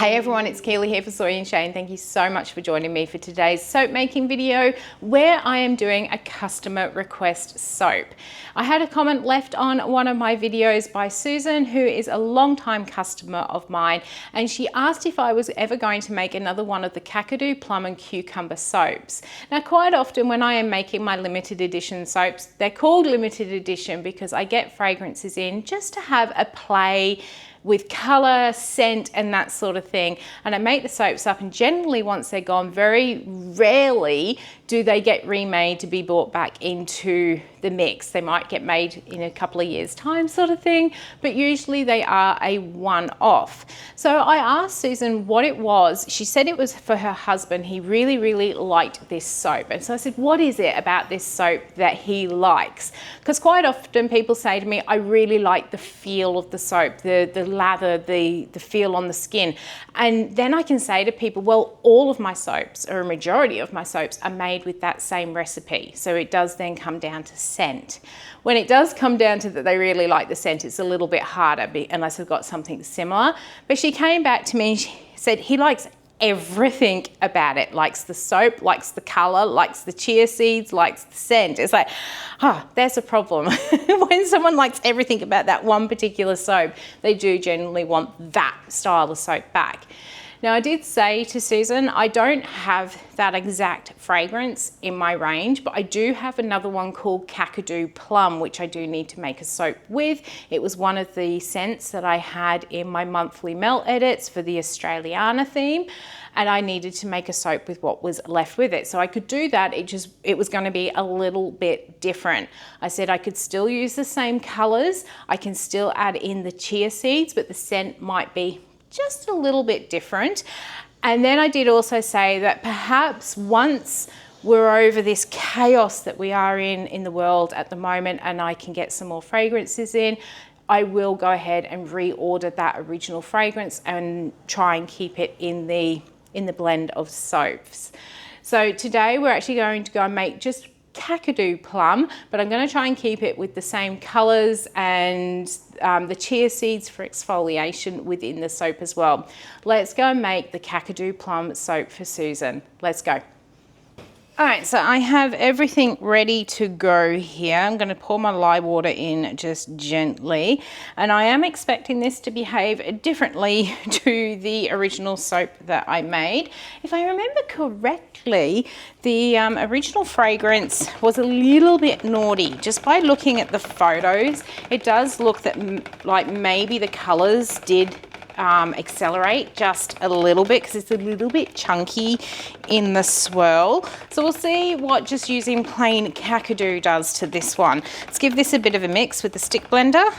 Hey everyone, it's Keeley here for Soy and Shea, and thank you so much for joining me for today's soap making video where I am doing a customer request soap. I had a comment left on one of my videos by Susan, who is a long-time customer of mine, and she asked if I was ever going to make another one of the Kakadu Plum and Cucumber soaps. Now, quite often when I am making my limited edition soaps, they're called limited edition because I get fragrances in just to have a play with color, scent, and that sort of thing. And I make the soaps up, and generally once they're gone, very rarely do they get remade to be brought back into the mix. They might get made in a couple of years' time sort of thing, but usually they are a one-off. So I asked Susan what it was. She said it was for her husband. He really, really liked this soap. And so I said, what is it about this soap that he likes? Because quite often people say to me, I really like the feel of the soap, the lather, the feel on the skin. And then I can say to people, well, all of my soaps, or a majority of my soaps, are made with that same recipe. So it does then come down to scent. When it does come down to that they really like the scent, it's a little bit harder unless I've got something similar. But she came back to me and she said he likes everything about it. Likes the soap, likes the color, likes the chia seeds, likes the scent. It's like, there's a problem. When someone likes everything about that one particular soap, they do generally want that style of soap back. Now, I did say to Susan, I don't have that exact fragrance in my range, but I do have another one called Kakadu Plum, which I do need to make a soap with. It was one of the scents that I had in my monthly melt edits for the Australiana theme, and I needed to make a soap with what was left with it. So I could do that, it was going to be a little bit different. I said I could still use the same colors, I can still add in the chia seeds, but the scent might be just a little bit different. And then I did also say that perhaps once we're over this chaos that we are in the world at the moment, and I can get some more fragrances in, I will go ahead and reorder that original fragrance and try and keep it in the blend of soaps. So today we're actually going to go and make just Kakadu Plum, but I'm going to try and keep it with the same colors and the chia seeds for exfoliation within the soap as well. Let's go and make the Kakadu Plum soap for Susan. Let's go. All right, so I have everything ready to go here. I'm going to pour my lye water in just gently, and I am expecting this to behave differently to the original soap that I made. If I remember correctly, the original fragrance was a little bit naughty. Just by looking at the photos, it does look that like maybe the colors did accelerate just a little bit because it's a little bit chunky in the swirl. So we'll see what just using plain Kakadu does to this one. Let's give this a bit of a mix with the stick blender.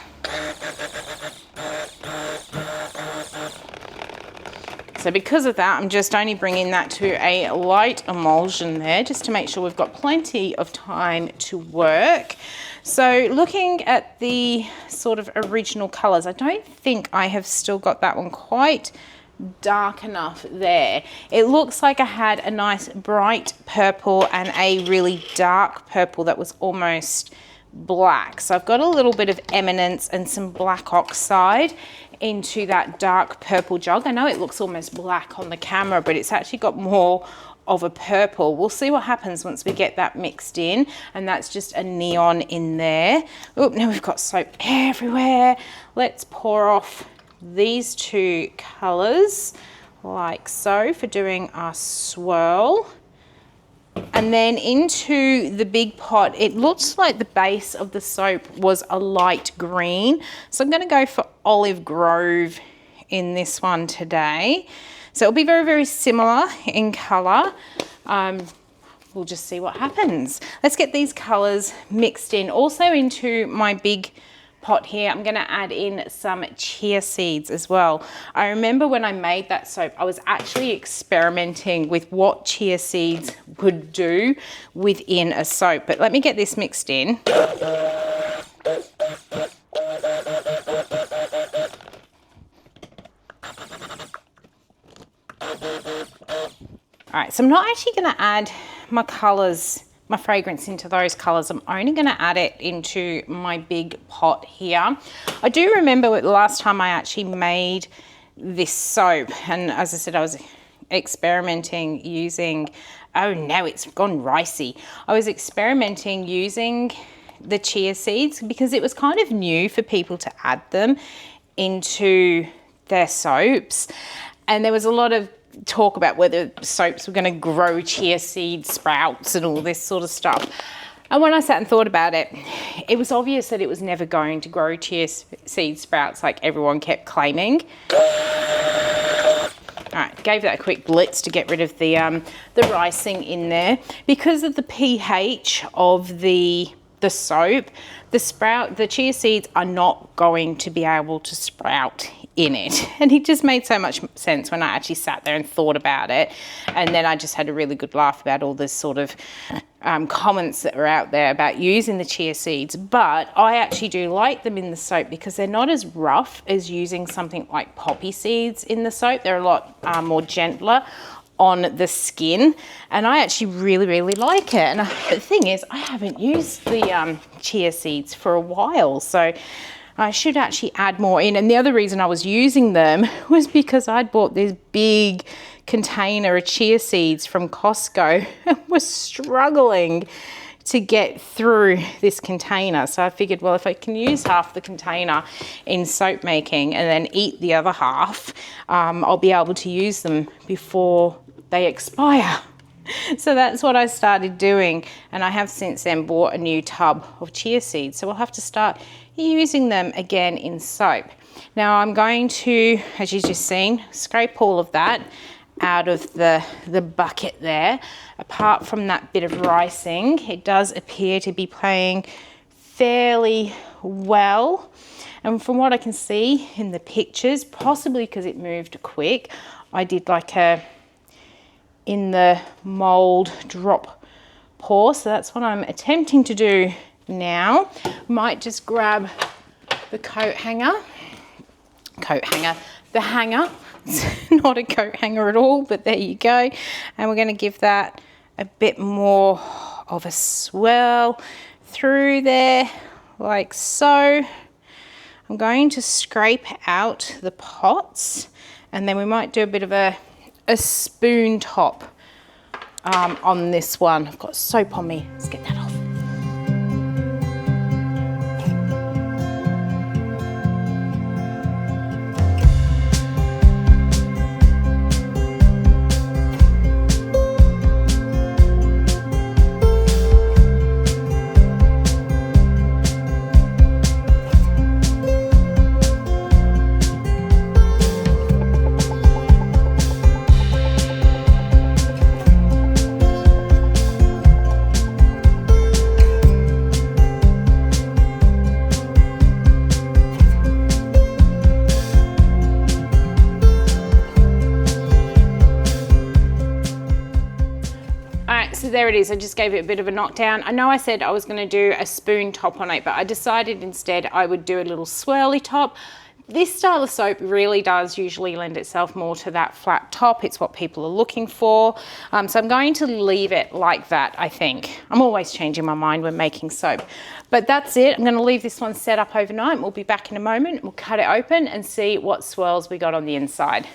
So because of that, I'm just only bringing that to a light emulsion there, just to make sure we've got plenty of time to work. So looking at the sort of original colors, I don't think I have still got that one quite dark enough there. It looks like I had a nice bright purple and a really dark purple that was almost black. So I've got a little bit of eminence and some black oxide into that dark purple jug. I know it looks almost black on the camera, but it's actually got more of a purple. We'll see what happens once we get that mixed in, and that's just a neon in there. Oh, now we've got soap everywhere. Let's pour off these two colors like so for doing our swirl. And then into the big pot, it looks like the base of the soap was a light green. So I'm going to go for Olive Grove in this one today. So it'll be very, very similar in color. We'll just see what happens. Let's get these colors mixed in. Also into my big pot here, I'm gonna add in some chia seeds as well. I remember when I made that soap, I was actually experimenting with what chia seeds would do within a soap. But let me get this mixed in. All right, so I'm not actually going to add my colors, my fragrance into those colors. I'm only going to add it into my big pot here. I do remember the last time I actually made this soap. And as I said, I was experimenting using, oh, now it's gone ricey. I was experimenting using the chia seeds because it was kind of new for people to add them into their soaps. And there was a lot of talk about whether soaps were going to grow chia seed sprouts and all this sort of stuff. And when I sat and thought about it, it was obvious that it was never going to grow chia seed sprouts like everyone kept claiming. All right, gave that a quick blitz to get rid of the ricing in there. Because of the pH of the soap, the chia seeds are not going to be able to sprout in it. And it just made so much sense when I actually sat there and thought about it. And then I just had a really good laugh about all this sort of comments that were out there about using the chia seeds. But I actually do like them in the soap because they're not as rough as using something like poppy seeds in the soap. They're a lot more gentler on the skin, and I actually really like it. And the thing is, I haven't used the chia seeds for a while, so I should actually add more in. And the other reason I was using them was because I'd bought this big container of chia seeds from Costco and was struggling to get through this container. So I figured, well, if I can use half the container in soap making and then eat the other half, I'll be able to use them before they expire. So that's what I started doing, and I have since then bought a new tub of chia seeds. So we'll have to start using them again in soap. Now I'm going to, as you've just seen, scrape all of that out of the bucket there. Apart from that bit of ricing, it does appear to be playing fairly well. And from what I can see in the pictures, possibly because it moved quick, I did like a in the mold drop pour. So that's what I'm attempting to do now. Might just grab the the hanger. It's not a coat hanger at all, but there you go. And we're going to give that a bit more of a swirl through there, like so. I'm going to scrape out the pots, and then we might do a bit of a spoon top on this one. I've got soap on me. Let's get that off. So there it is. I just gave it a bit of a knockdown. I know I said I was going to do a spoon top on it, but I decided instead I would do a little swirly top. This style of soap really does usually lend itself more to that flat top. It's what people are looking for. So I'm going to leave it like that, I think. I'm always changing my mind when making soap. But that's it. I'm going to leave this one set up overnight. We'll be back in a moment. We'll cut it open and see what swirls we got on the inside.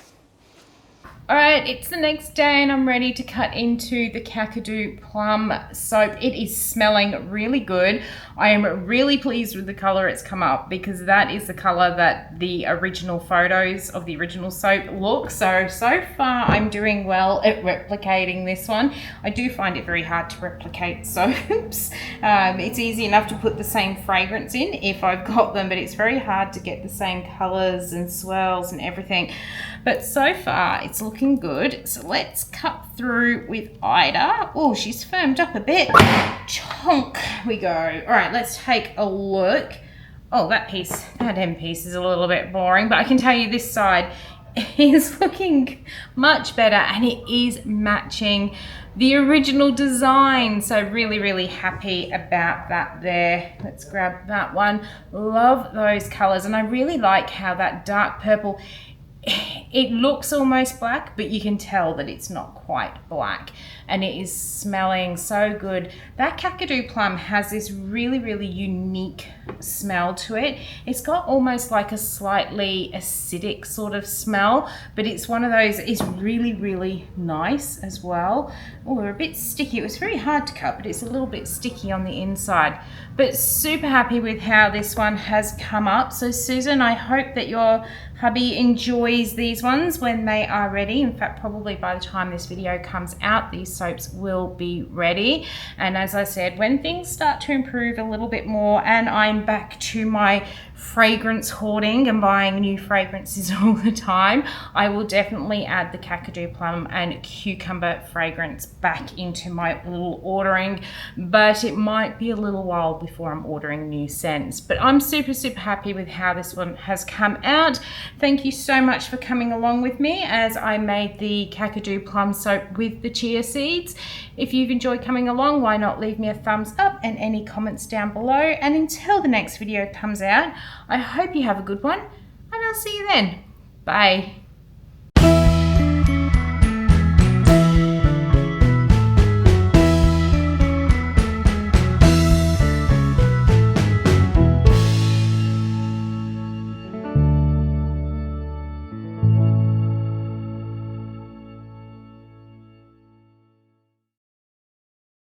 All right, it's the next day and I'm ready to cut into the Kakadu Plum Soap. It is smelling really good. I am really pleased with the color it's come up because that is the color that the original photos of the original soap look. So far I'm doing well at replicating this one. I do find it very hard to replicate soaps. It's easy enough to put the same fragrance in if I've got them, but it's very hard to get the same colors and swirls and everything. But so far it's looking good. So let's cut through with Ida. Oh, she's firmed up a bit. Chonk we go. All right, let's take a look. Oh, that end piece is a little bit boring, but I can tell you this side is looking much better and it is matching the original design. So really happy about that there. Let's grab that one. Love those colors, and I really like how that dark purple it looks almost black, but you can tell that it's not quite black, and it is smelling so good. That Kakadu plum has this really, really unique smell to it. It's got almost like a slightly acidic sort of smell, but it's one of those, it's really, really nice as well. Oh, they're a bit sticky. It was very hard to cut, but it's a little bit sticky on the inside. But super happy with how this one has come up. So Susan, I hope that your hubby enjoys these ones when they are ready. In fact, probably by the time this video comes out, these soaps will be ready. And as I said, when things start to improve a little bit more and I'm back to my fragrance hoarding and buying new fragrances all the time, I will definitely add the Kakadu plum and cucumber fragrance back into my little ordering, but it might be a little while before I'm ordering new scents. But I'm super, super happy with how this one has come out. Thank you so much for coming along with me as I made the Kakadu plum soap with the chia seeds. If you've enjoyed coming along, why not leave me a thumbs up and any comments down below. And until the next video comes out, I hope you have a good one, and I'll see you then. Bye.